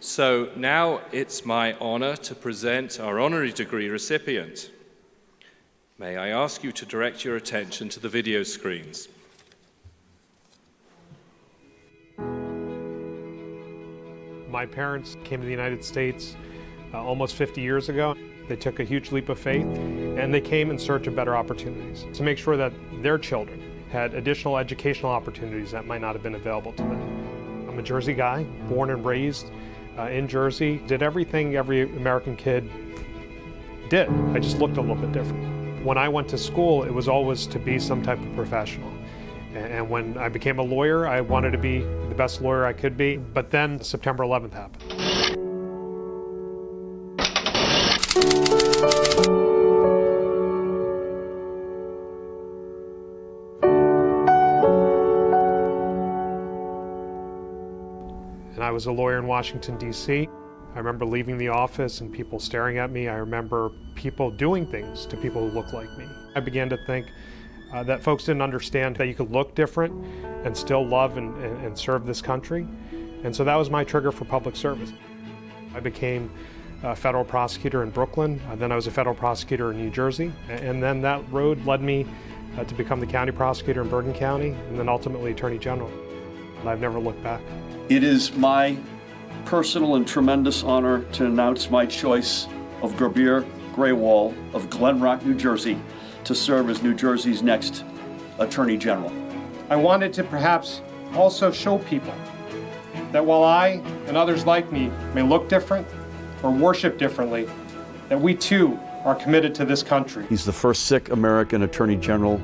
So now it's my honor to present our honorary degree recipient. May I ask you to direct your attention to the video screens. My parents came to the United States almost 50 years ago. They took a huge leap of faith, and they came in search of better opportunities to make sure that their children had additional educational opportunities that might not have been available to them. I'm a Jersey guy, born and raised in Jersey, did everything every American kid did. I just looked a little bit different. When I went to school, it was always to be some type of professional. And when I became a lawyer, I wanted to be the best lawyer I could be. But then September 11th happened. And I was a lawyer in Washington, D.C. I remember leaving the office and people staring at me. I remember people doing things to people who looked like me. I began to think that folks didn't understand that you could look different and still love and serve this country. And so that was my trigger for public service. I became a federal prosecutor in Brooklyn, then I was a federal prosecutor in New Jersey, and then that road led me to become the county prosecutor in Bergen County, and then ultimately Attorney General. And I've never looked back. It is my personal and tremendous honor to announce my choice of Gurbir Grewal of Glen Rock, New Jersey, to serve as New Jersey's next Attorney General. I wanted to perhaps also show people that while I and others like me may look different or worship differently, that we too are committed to this country. He's the first Sikh American Attorney General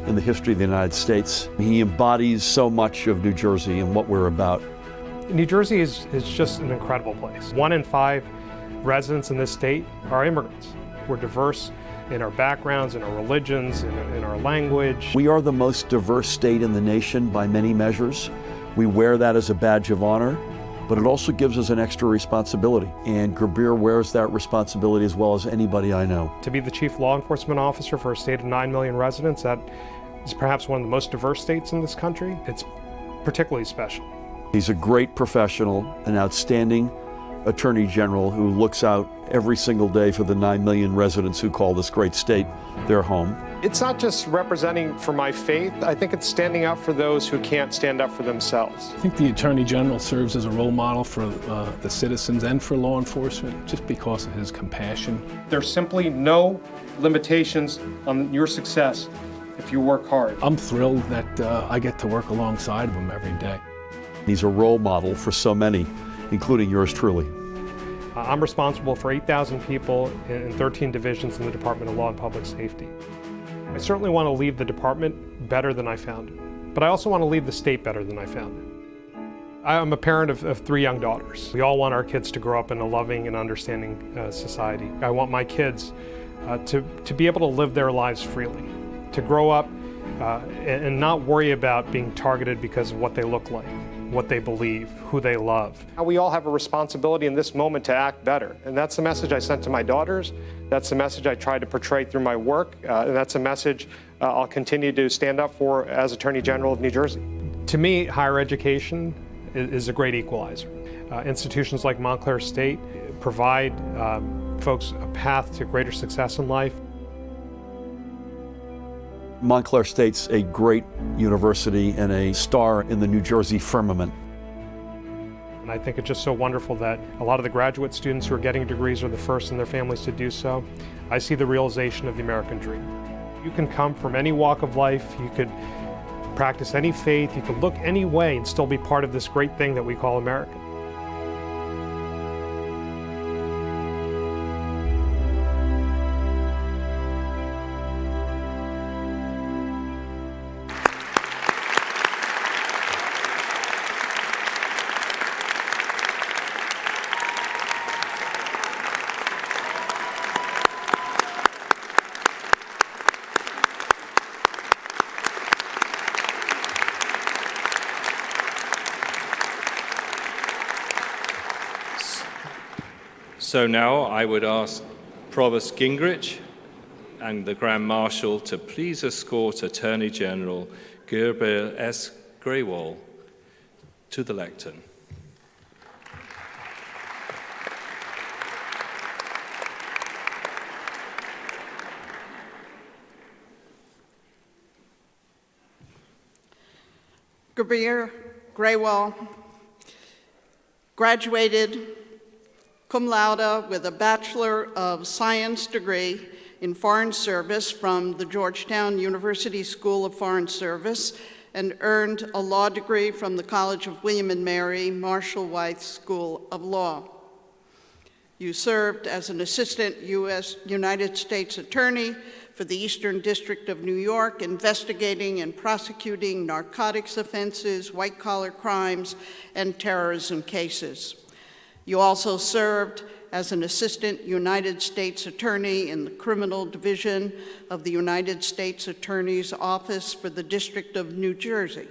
in the history of the United States. He embodies so much of New Jersey and what we're about. New Jersey is just an incredible place. 1 in 5 residents in this state are immigrants. We're diverse in our backgrounds, in our religions, in our language. We are the most diverse state in the nation by many measures. We wear that as a badge of honor, but it also gives us an extra responsibility. And Gurbir wears that responsibility as well as anybody I know. To be the chief law enforcement officer for a state of 9 million residents, that is perhaps one of the most diverse states in this country. It's particularly special. He's a great professional, an outstanding Attorney General who looks out every single day for the 9 million residents who call this great state their home. It's not just representing for my faith, I think it's standing up for those who can't stand up for themselves. I think the Attorney General serves as a role model for the citizens and for law enforcement just because of his compassion. There's simply no limitations on your success if you work hard. I'm thrilled that I get to work alongside of him every day. He's a role model for so many, including yours truly. I'm responsible for 8,000 people in 13 divisions in the Department of Law and Public Safety. I certainly want to leave the department better than I found it, but I also want to leave the state better than I found it. I'm a parent of 3 young daughters. We all want our kids to grow up in a loving and understanding society. I want my kids to be able to live their lives freely, to grow up and not worry about being targeted because of what they look like, what they believe, who they love. We all have a responsibility in this moment to act better. And that's the message I sent to my daughters. That's the message I tried to portray through my work. And that's a message I'll continue to stand up for as Attorney General of New Jersey. To me, higher education is a great equalizer. Institutions like Montclair State provide folks a path to greater success in life. Montclair State's a great university and a star in the New Jersey firmament. And I think it's just so wonderful that a lot of the graduate students who are getting degrees are the first in their families to do so. I see the realization of the American dream. You can come from any walk of life, you could practice any faith, you could look any way and still be part of this great thing that we call America. So now I would ask Provost Gingrich and the Grand Marshal to please escort Attorney General Gurbir S. Grewal to the lectern. Gurbir, Grewal, graduated cum laude with a Bachelor of Science degree in Foreign Service from the Georgetown University School of Foreign Service and earned a law degree from the College of William and Mary Marshall Wythe School of Law. You served as an assistant United States Attorney for the Eastern District of New York, investigating and prosecuting narcotics offenses, white-collar crimes, and terrorism cases. You also served as an assistant United States Attorney in the Criminal Division of the United States Attorney's Office for the District of New Jersey,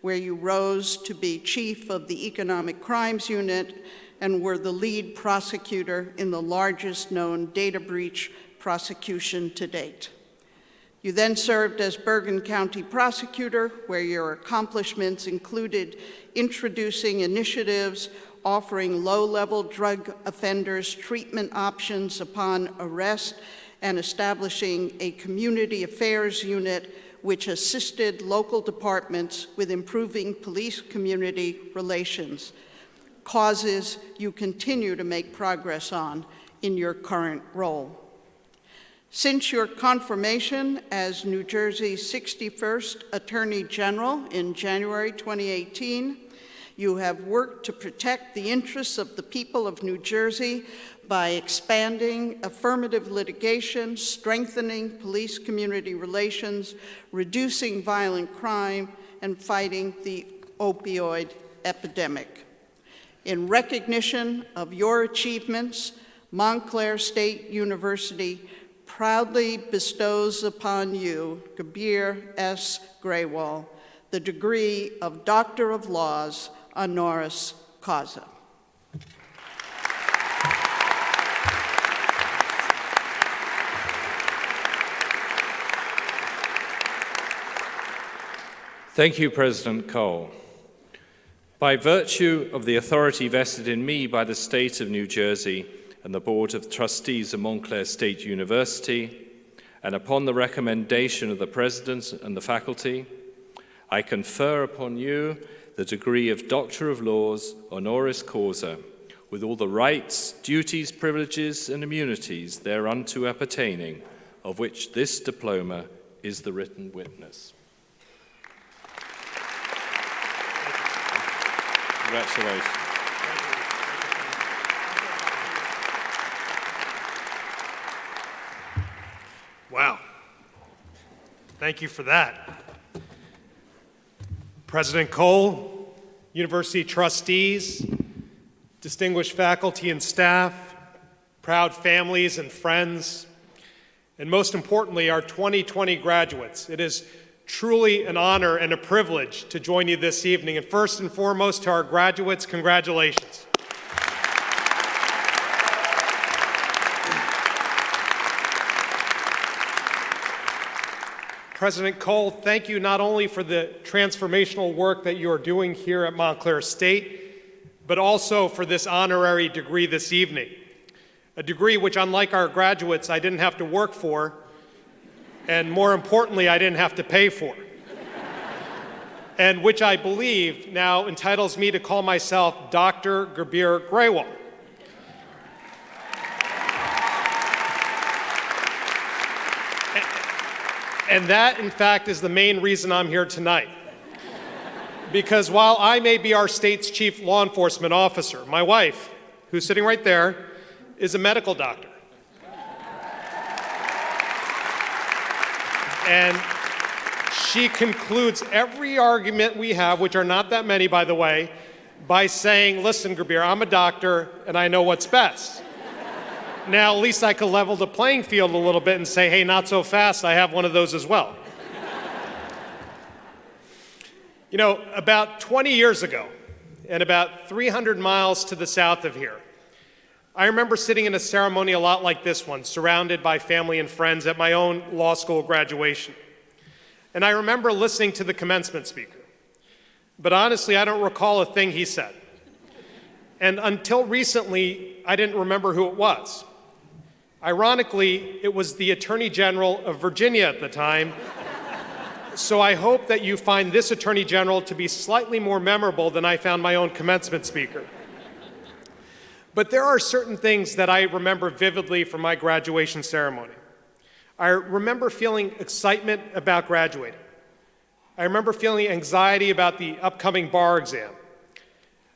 where you rose to be chief of the Economic Crimes Unit and were the lead prosecutor in the largest known data breach prosecution to date. You then served as Bergen County prosecutor, where your accomplishments included introducing initiatives offering low-level drug offenders treatment options upon arrest and establishing a community affairs unit which assisted local departments with improving police-community relations, causes you continue to make progress on in your current role. Since your confirmation as New Jersey's 61st Attorney General in January 2018, you have worked to protect the interests of the people of New Jersey by expanding affirmative litigation, strengthening police-community relations, reducing violent crime, and fighting the opioid epidemic. In recognition of your achievements, Montclair State University proudly bestows upon you, Gurbir S. Grewal, the degree of Doctor of Laws honoris causa. Thank you, President Cole. By virtue of the authority vested in me by the State of New Jersey and the Board of Trustees of Montclair State University, and upon the recommendation of the President and the faculty, I confer upon you the degree of Doctor of Laws honoris causa, with all the rights, duties, privileges, and immunities thereunto appertaining, of which this diploma is the written witness. Congratulations. Wow. Thank you for that. President Cole, university trustees, distinguished faculty and staff, proud families and friends, and most importantly, our 2020 graduates. It is truly an honor and a privilege to join you this evening. And first and foremost, to our graduates, congratulations. President Cole, thank you not only for the transformational work that you are doing here at Montclair State, but also for this honorary degree this evening. A degree which, unlike our graduates, I didn't have to work for, and more importantly, I didn't have to pay for. And which I believe now entitles me to call myself Dr. Gurbir Grewal. And that, in fact, is the main reason I'm here tonight. Because while I may be our state's chief law enforcement officer, my wife, who's sitting right there, is a medical doctor. And she concludes every argument we have, which are not that many, by the way, by saying, listen, Gurbir, I'm a doctor, and I know what's best. Now, at least I could level the playing field a little bit and say, hey, not so fast, I have one of those as well. You know, about 20 years ago, and about 300 miles to the south of here, I remember sitting in a ceremony a lot like this one, surrounded by family and friends at my own law school graduation. And I remember listening to the commencement speaker. But honestly, I don't recall a thing he said. And until recently, I didn't remember who it was. Ironically, it was the Attorney General of Virginia at the time, So I hope that you find this Attorney General to be slightly more memorable than I found my own commencement speaker. But there are certain things that I remember vividly from my graduation ceremony. I remember feeling excitement about graduating. I remember feeling anxiety about the upcoming bar exam.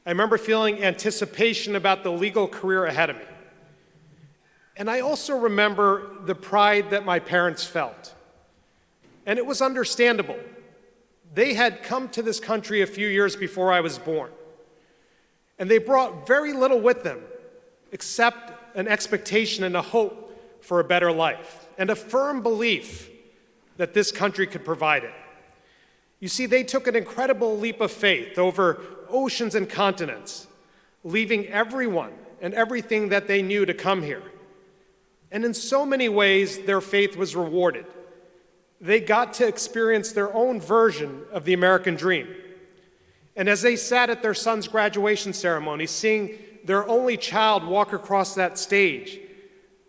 I remember feeling anticipation about the legal career ahead of me. And I also remember the pride that my parents felt. And it was understandable. They had come to this country a few years before I was born. And they brought very little with them, except an expectation and a hope for a better life, and a firm belief that this country could provide it. You see, they took an incredible leap of faith over oceans and continents, leaving everyone and everything that they knew to come here. And in so many ways, their faith was rewarded. They got to experience their own version of the American dream. And as they sat at their son's graduation ceremony, seeing their only child walk across that stage,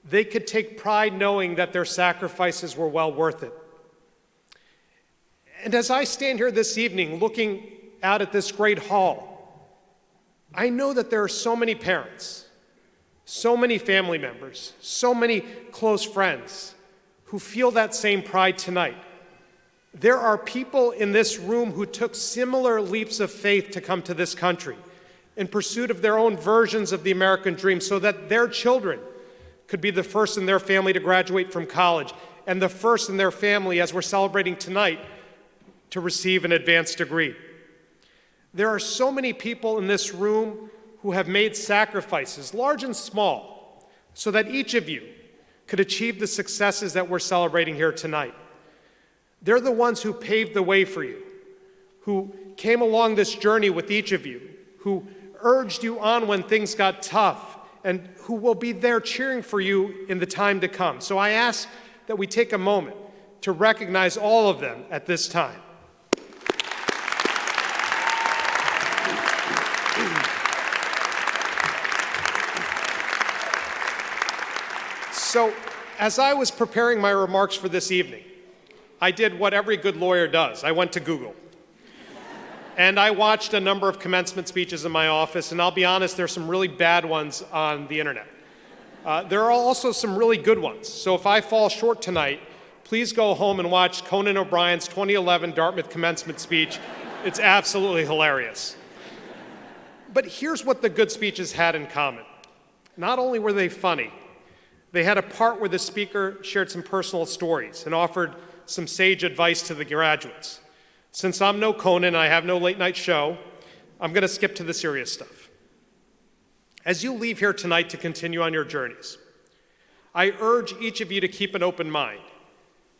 they could take pride knowing that their sacrifices were well worth it. And as I stand here this evening looking out at this great hall, I know that there are so many parents, so many family members, so many close friends who feel that same pride tonight. There are people in this room who took similar leaps of faith to come to this country in pursuit of their own versions of the American dream so that their children could be the first in their family to graduate from college and the first in their family, as we're celebrating tonight, to receive an advanced degree. There are so many people in this room who have made sacrifices, large and small, so that each of you could achieve the successes that we're celebrating here tonight. They're the ones who paved the way for you, who came along this journey with each of you, who urged you on when things got tough, and who will be there cheering for you in the time to come. So I ask that we take a moment to recognize all of them at this time. So, as I was preparing my remarks for this evening, I did what every good lawyer does. I went to Google. And I watched a number of commencement speeches in my office, and I'll be honest, there's some really bad ones on the internet. There are also some really good ones. So if I fall short tonight, please go home and watch Conan O'Brien's 2011 Dartmouth commencement speech. It's absolutely hilarious. But here's what the good speeches had in common. Not only were they funny, they had a part where the speaker shared some personal stories and offered some sage advice to the graduates. Since I'm no Conan, I have no late night show, I'm going to skip to the serious stuff. As you leave here tonight to continue on your journeys, I urge each of you to keep an open mind.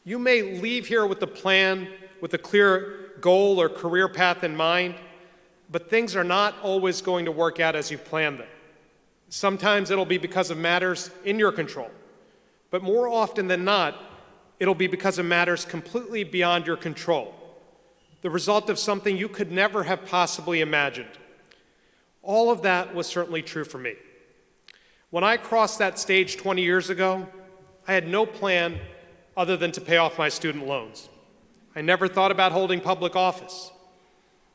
You may leave here with a plan, with a clear goal or career path in mind, but things are not always going to work out as you planned them. Sometimes it'll be because of matters in your control, but more often than not, it'll be because of matters completely beyond your control, the result of something you could never have possibly imagined. All of that was certainly true for me. When I crossed that stage 20 years ago, I had no plan other than to pay off my student loans. I never thought about holding public office.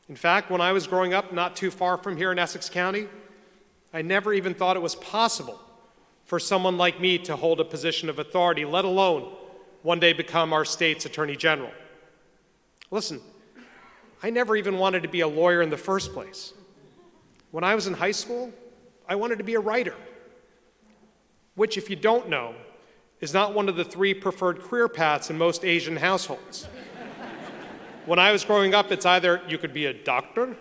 In fact, when I was growing up not too far from here in Essex County, I never even thought it was possible for someone like me to hold a position of authority, let alone one day become our state's Attorney General. Listen, I never even wanted to be a lawyer in the first place. When I was in high school, I wanted to be a writer, which, if you don't know, is not one of the 3 preferred career paths in most Asian households. When I was growing up, it's either you could be a doctor,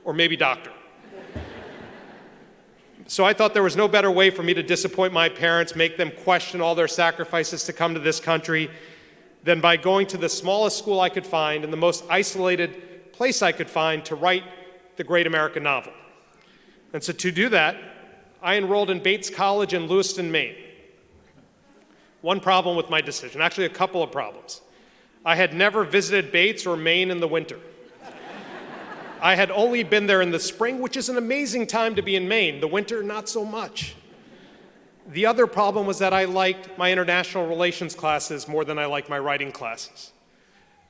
or maybe doctor. So I thought there was no better way for me to disappoint my parents, make them question all their sacrifices to come to this country, than by going to the smallest school I could find and the most isolated place I could find to write the great American novel. And so to do that, I enrolled in Bates College in Lewiston, Maine. One problem with my decision, actually a couple of problems. I had never visited Bates or Maine in the winter. I had only been there in the spring, which is an amazing time to be in Maine. The winter, not so much. The other problem was that I liked my international relations classes more than I liked my writing classes.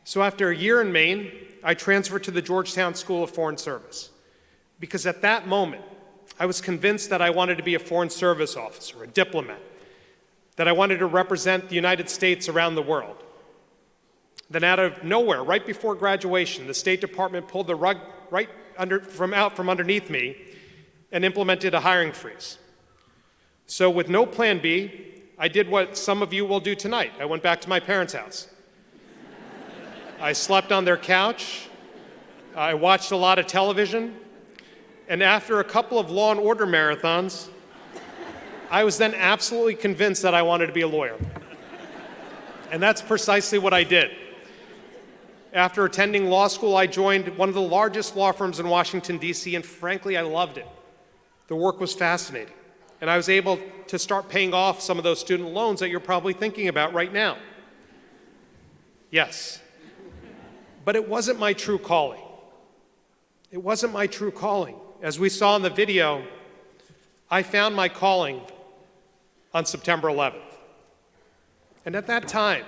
So after a year in Maine, I transferred to the Georgetown School of Foreign Service because at that moment, I was convinced that I wanted to be a foreign service officer, a diplomat, that I wanted to represent the United States around the world. Then out of nowhere, right before graduation, the State Department pulled the rug out from underneath me and implemented a hiring freeze. So with no plan B, I did what some of you will do tonight. I went back to my parents' house. I slept on their couch. I watched a lot of television. And after a couple of Law and Order marathons, I was then absolutely convinced that I wanted to be a lawyer. And that's precisely what I did. After attending law school, I joined one of the largest law firms in Washington, D.C., and frankly, I loved it. The work was fascinating. And I was able to start paying off some of those student loans that you're probably thinking about right now. Yes. But it wasn't my true calling. It wasn't my true calling. As we saw in the video, I found my calling on September 11th. And at that time,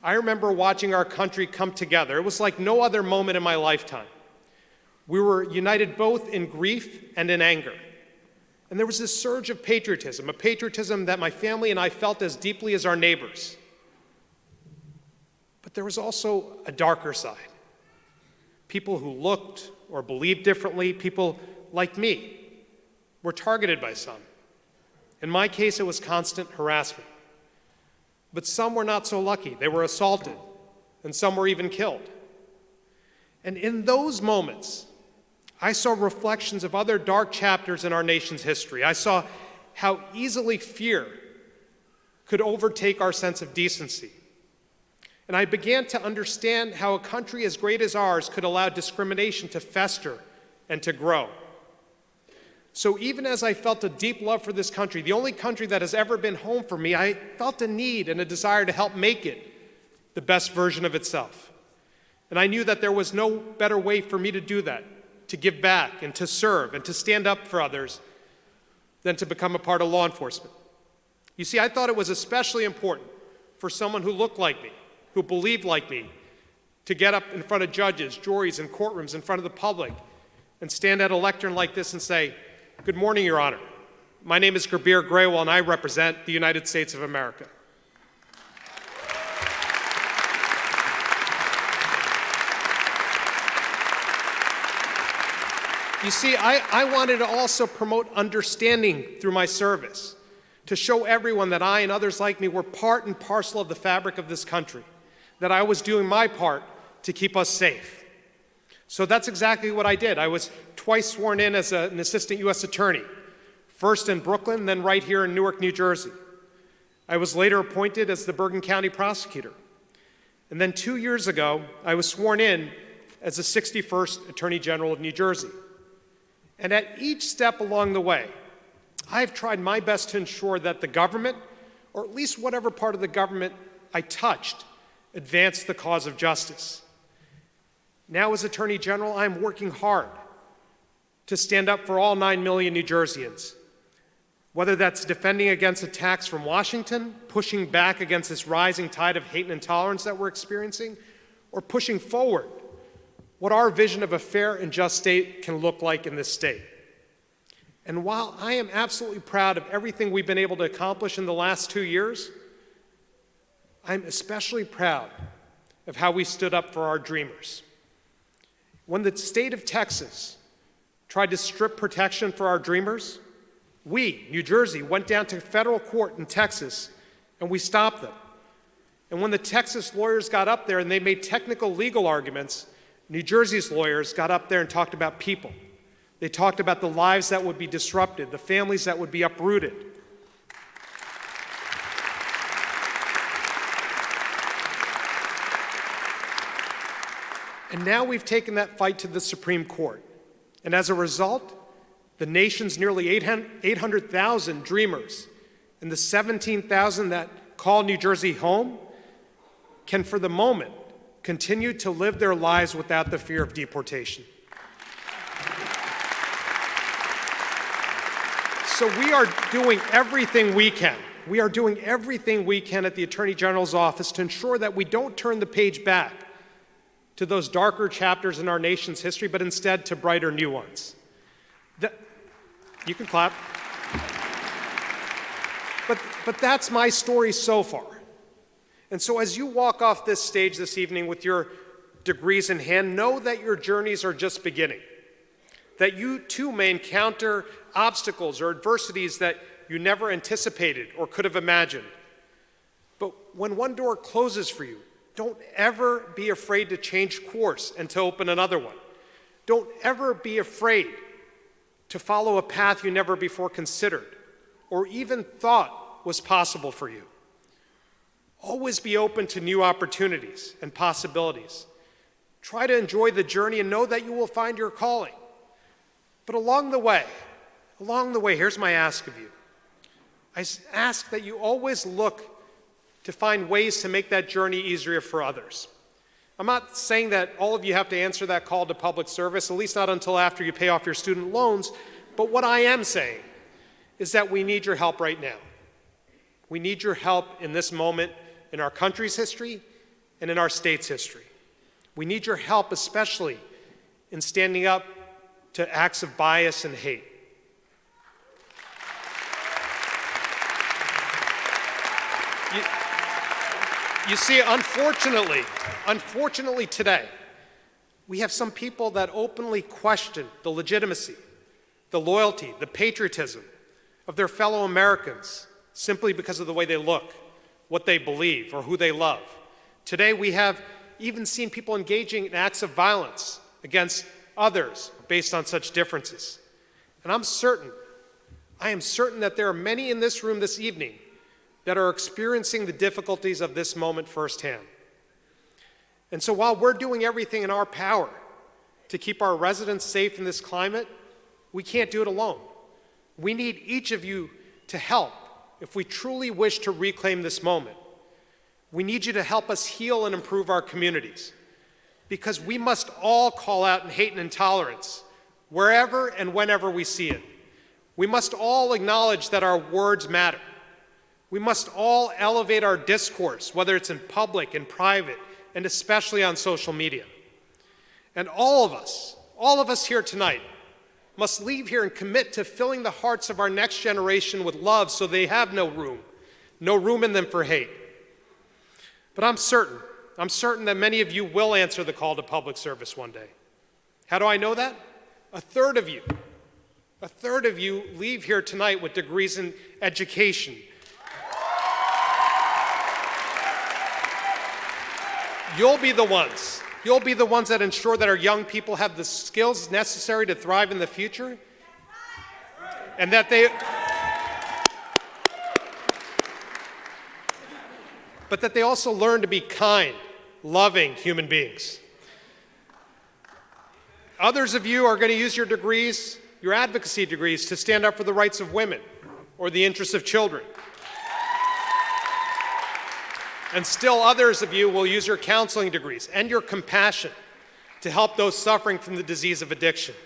I remember watching our country come together. It was like no other moment in my lifetime. We were united both in grief and in anger. And there was this surge of patriotism, a patriotism that my family and I felt as deeply as our neighbors. But there was also a darker side. People who looked or believed differently, people like me, were targeted by some. In my case, it was constant harassment. But some were not so lucky. They were assaulted, and some were even killed. And in those moments, I saw reflections of other dark chapters in our nation's history. I saw how easily fear could overtake our sense of decency. And I began to understand how a country as great as ours could allow discrimination to fester and to grow. So even as I felt a deep love for this country, the only country that has ever been home for me, I felt a need and a desire to help make it the best version of itself. And I knew that there was no better way for me to do that, to give back and to serve and to stand up for others, than to become a part of law enforcement. You see, I thought it was especially important for someone who looked like me, who believed like me, to get up in front of judges, juries, and courtrooms in front of the public and stand at a lectern like this and say, "Good morning, Your Honor. My name is Gurbir Grewal, and I represent the United States of America." You see, I wanted to also promote understanding through my service, to show everyone that I and others like me were part and parcel of the fabric of this country, that I was doing my part to keep us safe. So that's exactly what I did. I was twice sworn in as an assistant U.S. attorney, first in Brooklyn, then right here in Newark, New Jersey. I was later appointed as the Bergen County prosecutor. And then 2 years ago, I was sworn in as the 61st Attorney General of New Jersey. And at each step along the way, I've tried my best to ensure that the government, or at least whatever part of the government I touched, advanced the cause of justice. Now as Attorney General, I'm working hard to stand up for all 9 million New Jerseyans, whether that's defending against attacks from Washington, pushing back against this rising tide of hate and intolerance that we're experiencing, or pushing forward what our vision of a fair and just state can look like in this state. And while I am absolutely proud of everything we've been able to accomplish in the last 2 years, I'm especially proud of how we stood up for our dreamers. When the state of Texas tried to strip protection for our dreamers, we, New Jersey, went down to federal court in Texas and we stopped them. And when the Texas lawyers got up there and they made technical legal arguments, New Jersey's lawyers got up there and talked about people. They talked about the lives that would be disrupted, the families that would be uprooted. And now we've taken that fight to the Supreme Court. And as a result, the nation's nearly 800,000 dreamers and the 17,000 that call New Jersey home can, for the moment, continue to live their lives without the fear of deportation. So we are doing everything we can we are doing everything we can at the Attorney General's office to ensure that we don't turn the page back to those darker chapters in our nation's history, but instead to brighter new ones. You can clap. But that's my story so far. And so as you walk off this stage this evening with your degrees in hand, know that your journeys are just beginning. That you too may encounter obstacles or adversities that you never anticipated or could have imagined. But when one door closes for you, don't ever be afraid to change course and to open another one. Don't ever be afraid to follow a path you never before considered or even thought was possible for you. Always be open to new opportunities and possibilities. Try to enjoy the journey and know that you will find your calling. But along the way, here's my ask of you. I ask that you always look to find ways to make that journey easier for others. I'm not saying that all of you have to answer that call to public service, at least not until after you pay off your student loans, but what I am saying is that we need your help right now. We need your help in this moment in our country's history and in our state's history. We need your help especially in standing up to acts of bias and hate. You see, unfortunately today, we have some people that openly question the legitimacy, the loyalty, the patriotism of their fellow Americans simply because of the way they look, what they believe, or who they love. Today, we have even seen people engaging in acts of violence against others based on such differences. And I am certain that there are many in this room this evening that are experiencing the difficulties of this moment firsthand. And so while we're doing everything in our power to keep our residents safe in this climate, we can't do it alone. We need each of you to help if we truly wish to reclaim this moment. We need you to help us heal and improve our communities, because we must all call out hate and intolerance wherever and whenever we see it. We must all acknowledge that our words matter. We must all elevate our discourse, whether it's in public, in private, and especially on social media. And all of us here tonight must leave here and commit to filling the hearts of our next generation with love so they have no room in them for hate. But I'm certain that many of you will answer the call to public service one day. How do I know that? A third of you leave here tonight with degrees in education. You'll be the ones that ensure that our young people have the skills necessary to thrive in the future, and that they also learn to be kind, loving human beings. Others of you are going to use your degrees, your advocacy degrees, to stand up for the rights of women or the interests of children. And still others of you will use your counseling degrees and your compassion to help those suffering from the disease of addiction.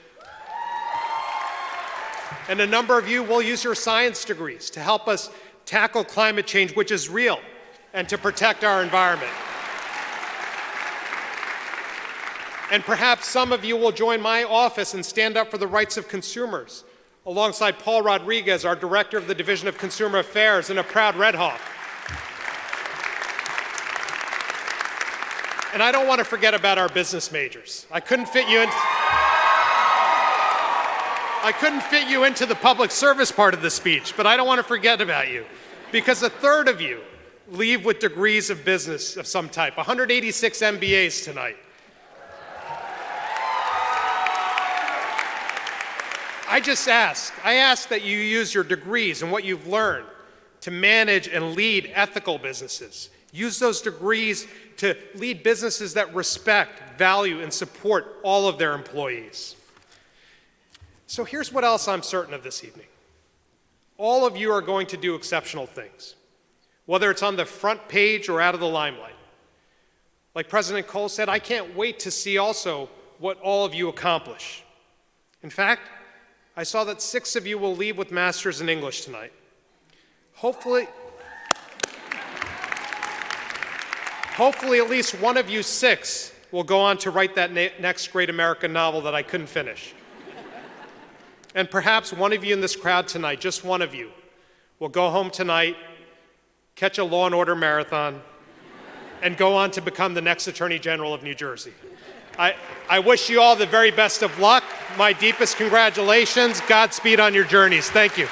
And a number of you will use your science degrees to help us tackle climate change, which is real, and to protect our environment. And perhaps some of you will join my office and stand up for the rights of consumers, alongside Paul Rodriguez, our Director of the Division of Consumer Affairs and a proud Red Hawk. And I don't want to forget about our business majors. I couldn't fit you into the public service part of the speech, but I don't want to forget about you, because a third of you leave with degrees of business of some type, 186 MBAs tonight. I ask that you use your degrees and what you've learned to manage and lead ethical businesses. Use those degrees to lead businesses that respect, value, and support all of their employees. So here's what else I'm certain of this evening. All of you are going to do exceptional things, whether it's on the front page or out of the limelight. Like President Cole said, I can't wait to see also what all of you accomplish. In fact, I saw that 6 of you will leave with masters in English tonight. Hopefully hopefully at least one of you 6 will go on to write that next great American novel that I couldn't finish. And perhaps one of you in this crowd tonight, just one of you, will go home tonight, catch a Law and Order marathon, and go on to become the next Attorney General of New Jersey. I wish you all the very best of luck. My deepest congratulations. Godspeed on your journeys. Thank you.